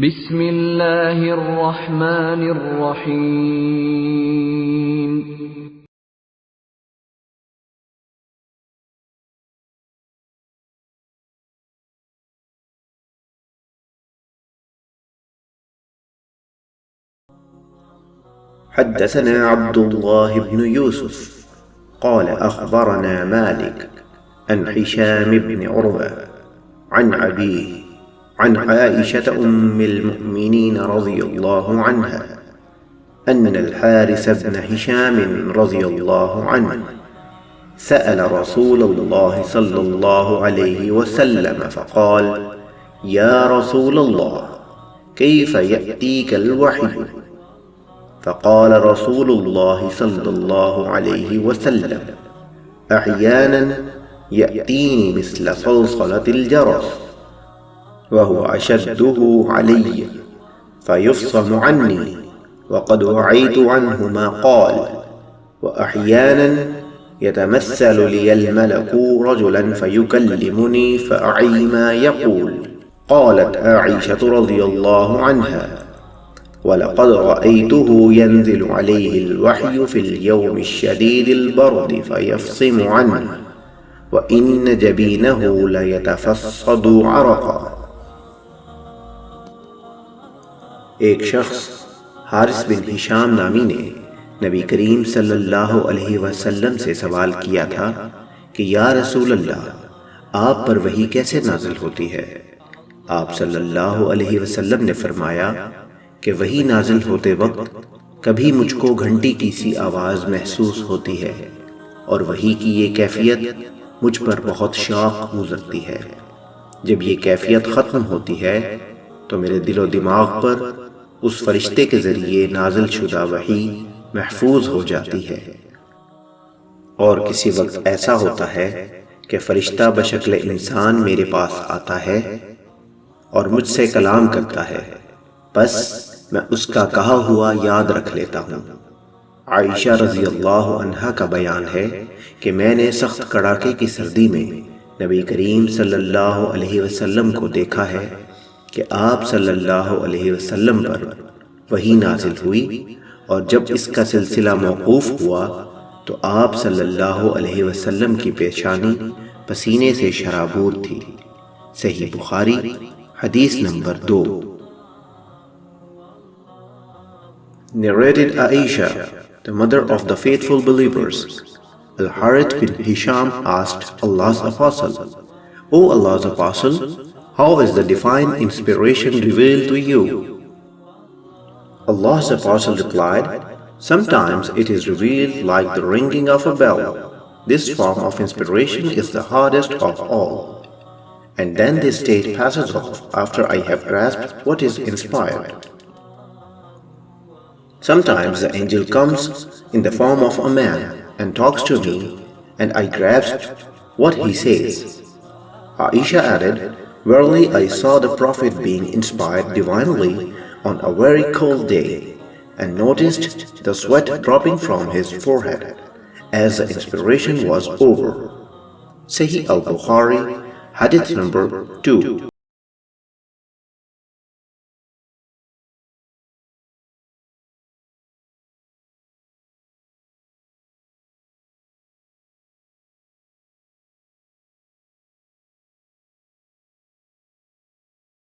بسم اللہ الرحمن الرحیم حدثنا عبد الله بن يوسف قال أخبرنا مالك عن هشام بن عروة عن أبيه عن عائشة أم المؤمنين رضي الله عنها أن الحارث بن هشام رضي الله عنه سأل رسول الله صلى الله عليه وسلم فقال: يا رسول الله، كيف يأتيك الوحي؟ فقال رسول الله صلى الله عليه وسلم: أحيانا يأتيني مثل صلصلة الجرس وهو أشده علي فيفصم عني وقد وعيت عنه ما قال، وأحيانا يتمثل لي الملك رجلا فيكلمني فأعي ما يقول. قالت عائشة رضي الله عنها: ولقد رأيته ينزل عليه الوحي في اليوم الشديد البرد فيفصم عنه وإن جبينه ليتفصد عرقا۔ ایک شخص حارث بن ہشام نامی نے نبی کریم صلی اللہ علیہ وسلم سے سوال کیا تھا کہ یا رسول اللہ، آپ پر وحی کیسے نازل ہوتی ہے؟ آپ صلی اللہ علیہ وسلم نے فرمایا کہ وحی نازل ہوتے وقت کبھی مجھ کو گھنٹی کی سی آواز محسوس ہوتی ہے اور وحی کی یہ کیفیت مجھ پر بہت شاق گزرتی ہے۔ جب یہ کیفیت ختم ہوتی ہے تو میرے دل و دماغ پر اس فرشتے کے ذریعے نازل شدہ وحی محفوظ ہو جاتی ہے، اور کسی وقت ایسا ہوتا ہے کہ فرشتہ بشکل انسان میرے پاس آتا ہے اور مجھ سے کلام کرتا ہے، بس میں اس کا کہا ہوا یاد رکھ لیتا ہوں۔ عائشہ رضی اللہ عنہا کا بیان ہے کہ میں نے سخت کڑاکے کی سردی میں نبی کریم صلی اللہ علیہ وسلم کو دیکھا ہے کہ آپ صلی اللہ علیہ وسلم پر وحی نازل ہوئی، اور جب اس کا سلسلہ موقوف ہوا تو آپ صلی اللہ علیہ وسلم کی پیشانی پسینے سے شرابور تھی۔ صحیح بخاری حدیث number 2۔ Narrated Aisha, the mother of the faithful believers, Al-Harith bin Hisham asked Allah's Apostle: O Allah's Apostle, how is the divine inspiration revealed to you? Allah's Apostle replied: Sometimes it is revealed like the ringing of a bell. This form of inspiration is the hardest of all. And then this state passes off after I have grasped what is inspired. Sometimes the angel comes in the form of a man and talks to me, and I grasp what he says. Aisha added, Verily I saw the Prophet being inspired divinely on a very cold day, and noticed the sweat dropping from his forehead as the inspiration was over. Sahih al-Bukhari, Hadith number 2۔